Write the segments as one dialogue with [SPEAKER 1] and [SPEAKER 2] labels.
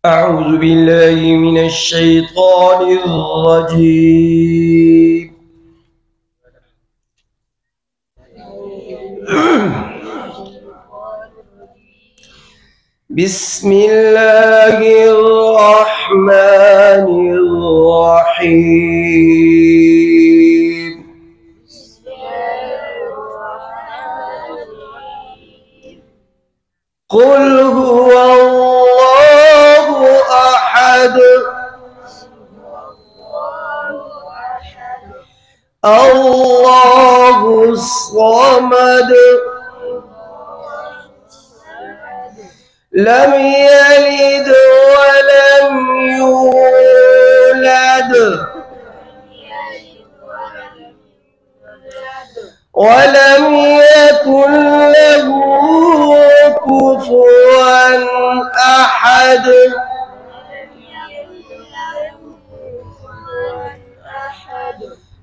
[SPEAKER 1] أعوذ بالله من الشيطان الرجيم. بسم الله الرحمن الرحيم. قل هو الله أحد الله الصمد لم يلد ولم يولد ولم يكن له كفوا أحد.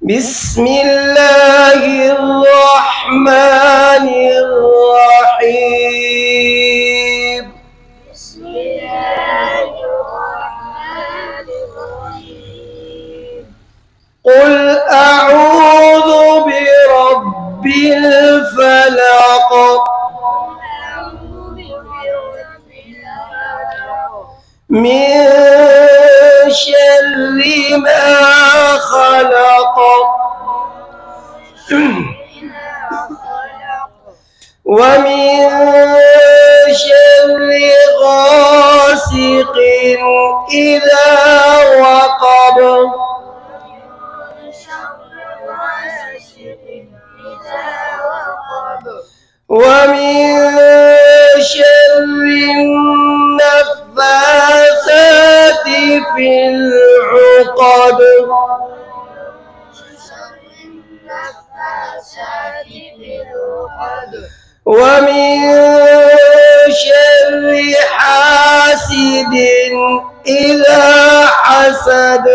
[SPEAKER 1] بسم الله الرحمن الرحيم. قل أعوذ برب الفلق من شر ما خلق ومن شر غاسق إذا وقب ومن شر النفاثات في العقد ومن شر حاسد إذا حسد.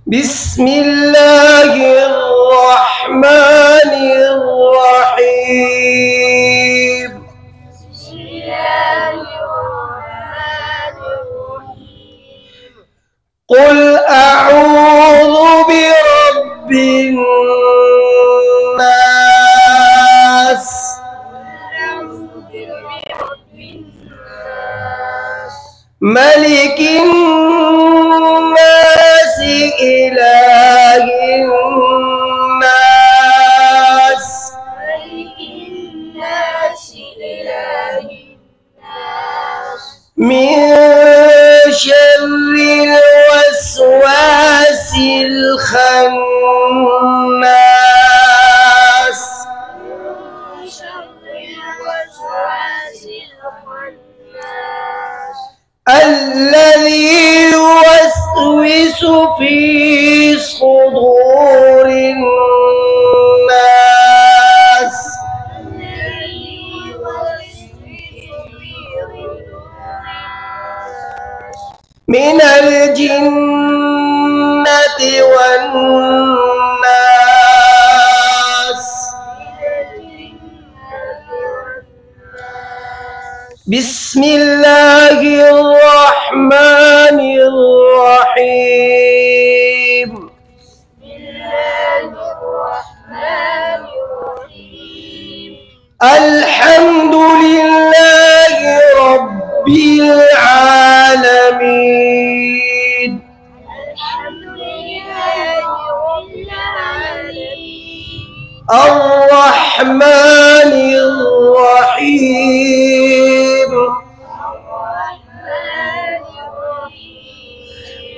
[SPEAKER 1] بسم الله الرحمن الرحيم. قل أعوذ برب الناس ملك الناس إله الناس من شر الوسواس الخناس الذي يوسوس في صدور الناس من الجنة والناس. بسم الله الرحمن الرحيم. الحمد لله رب العالمين الرحمن الرحيم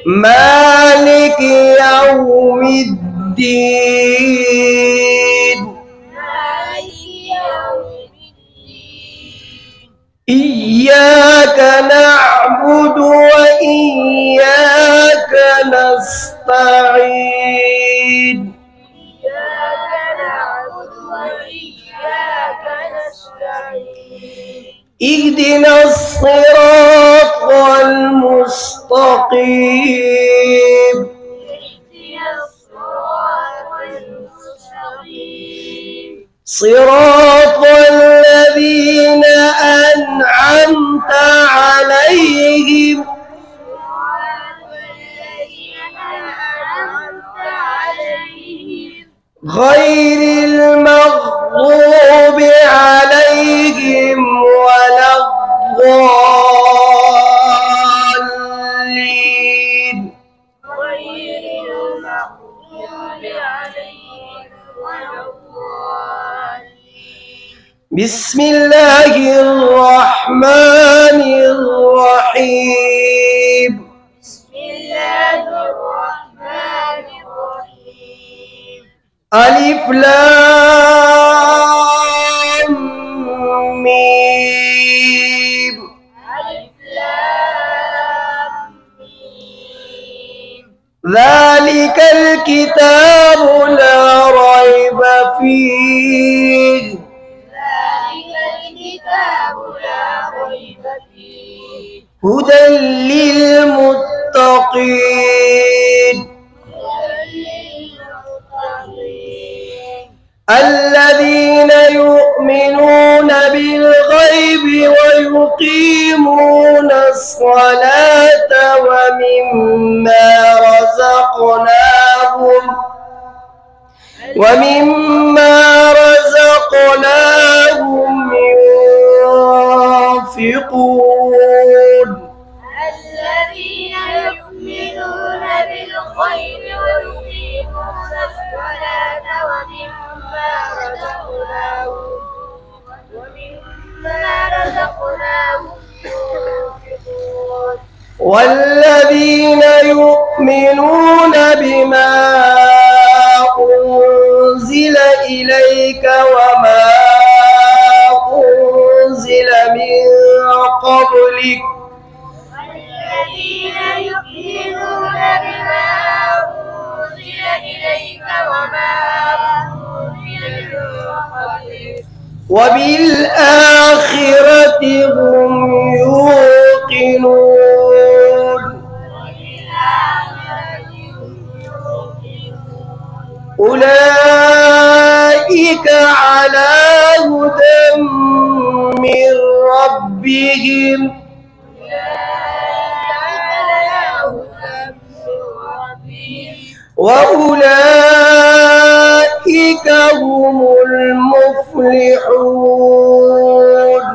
[SPEAKER 1] مالك يوم الدين إياك نعبد وإياك نستعين اهدنا الصراط المستقيم صراط الذين أنعمت عليهم غير المغضوب عليهم ولا الضالين. بسم الله الرحمن الرحيم.
[SPEAKER 2] بسم الله الرحمن الرحيم.
[SPEAKER 1] ألف لام ميم.
[SPEAKER 2] ألف لام ميم.
[SPEAKER 1] ذلك الكتاب لا ريب فيه.
[SPEAKER 2] ذلك الكتاب لا ريب فيه.
[SPEAKER 1] هدى للمتقين الذين يؤمنون بالغيب ويقيمون الصلاة ومما رزقناهم ينفقون.
[SPEAKER 2] الذين يؤمنون بالغيب ويقيمون الصلاة ومما رزقناهم ينفقون.
[SPEAKER 1] والذين يؤمنون بما أنزل إليك وما أنزل من قبلك
[SPEAKER 2] والذين يؤمنون بما أنزل إليك وما أنزل من قبلك
[SPEAKER 1] وبالآخرة هم يوقنون. أولئك على هدى من ربهم وأولئك هم المفلحون.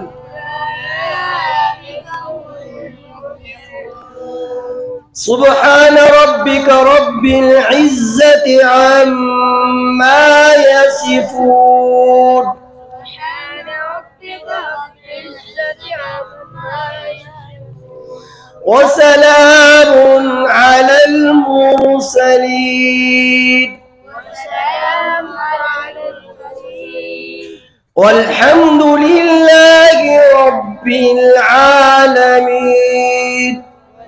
[SPEAKER 1] سبحان ربك رب العزة عما يصفون وسلام على المرسلين والحمد لله رب العالمين.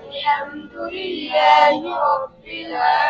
[SPEAKER 2] الحمد لله رب العالمين.